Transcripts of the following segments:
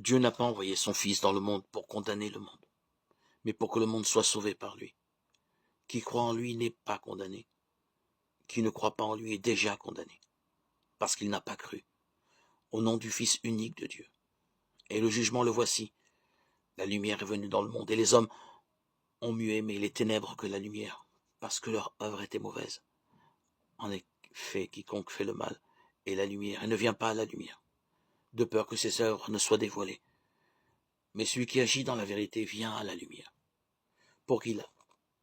Dieu n'a pas envoyé son Fils dans le monde pour condamner le monde, mais pour que le monde soit sauvé par lui. Qui croit en lui n'est pas condamné. Qui ne croit pas en lui est déjà condamné, parce qu'il n'a pas cru, au nom du Fils unique de Dieu. Et le jugement le voici. La lumière est venue dans le monde, et les hommes ont mieux aimé les ténèbres que la lumière, parce que leur œuvre était mauvaise. En effet, quiconque fait le mal est la lumière, et ne vient pas à la lumière, de peur que ses œuvres ne soient dévoilées. Mais celui qui agit dans la vérité vient à la lumière, pour qu'il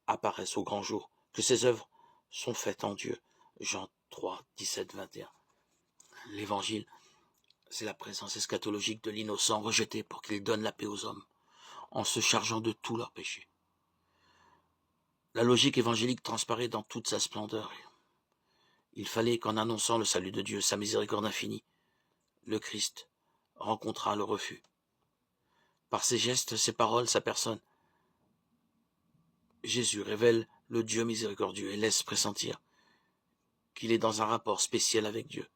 apparaisse au grand jour, que ses œuvres sont faites en Dieu. Jean 3, 17, 21. L'évangile, c'est la présence eschatologique de l'innocent rejeté pour qu'il donne la paix aux hommes, en se chargeant de tous leurs péchés. La logique évangélique transparaît dans toute sa splendeur. Il fallait qu'en annonçant le salut de Dieu, sa miséricorde infinie, le Christ rencontrât le refus. Par ses gestes, ses paroles, sa personne, Jésus révèle le Dieu miséricordieux et laisse pressentir qu'il est dans un rapport spécial avec Dieu.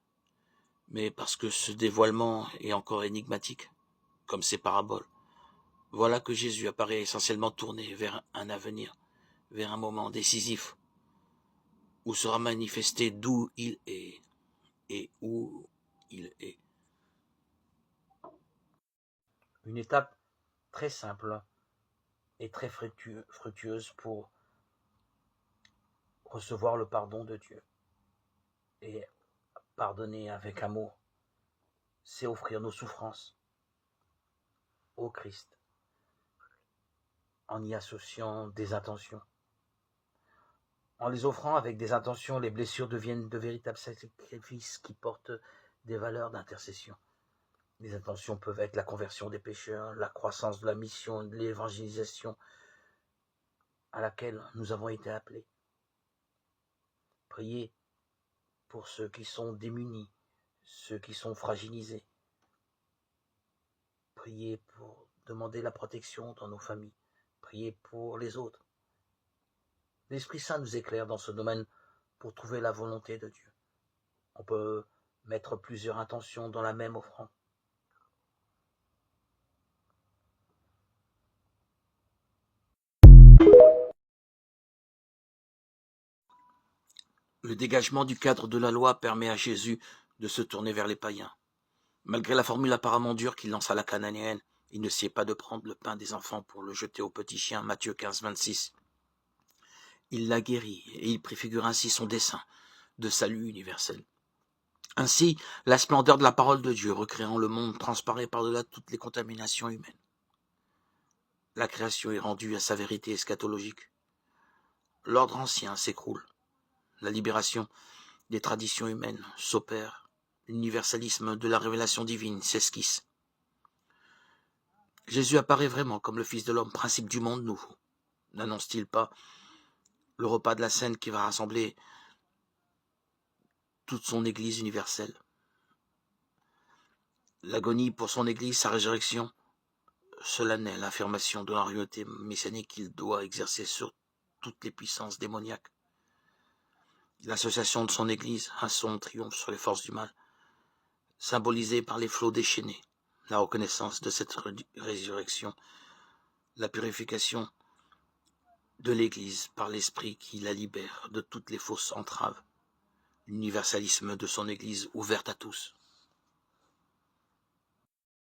Mais parce que ce dévoilement est encore énigmatique, comme ses paraboles, voilà que Jésus apparaît essentiellement tourné vers un avenir, vers un moment décisif, où sera manifesté d'où il est et où il est. Une étape très simple et très fructueuse pour recevoir le pardon de Dieu. Et pardonner avec amour, c'est offrir nos souffrances au Christ, en y associant des intentions. En les offrant avec des intentions, les blessures deviennent de véritables sacrifices qui portent des valeurs d'intercession. Les intentions peuvent être la conversion des pécheurs, la croissance de la mission, de l'évangélisation à laquelle nous avons été appelés. Priez pour ceux qui sont démunis, ceux qui sont fragilisés. Priez pour demander la protection dans nos familles. Priez pour les autres. L'Esprit Saint nous éclaire dans ce domaine pour trouver la volonté de Dieu. On peut mettre plusieurs intentions dans la même offrande. Le dégagement du cadre de la loi permet à Jésus de se tourner vers les païens. Malgré la formule apparemment dure qu'il lance à la cananéenne, il ne sied pas de prendre le pain des enfants pour le jeter aux petits chiens, Matthieu 15, 26. Il la guérit et il préfigure ainsi son dessein de salut universel. Ainsi, la splendeur de la parole de Dieu, recréant le monde, transparaît par-delà toutes les contaminations humaines. La création est rendue à sa vérité eschatologique. L'ordre ancien s'écroule. La libération des traditions humaines s'opère. L'universalisme de la révélation divine s'esquisse. Jésus apparaît vraiment comme le Fils de l'homme, principe du monde nouveau. N'annonce-t-il pas le repas de la scène qui va rassembler toute son Église universelle? L'agonie pour son Église, sa résurrection, solennelle affirmation de la royauté messianique qu'il doit exercer sur toutes les puissances démoniaques. L'association de son Église à son triomphe sur les forces du mal, symbolisée par les flots déchaînés, la reconnaissance de cette résurrection, la purification de l'Église par l'Esprit qui la libère de toutes les fausses entraves, l'universalisme de son Église ouverte à tous.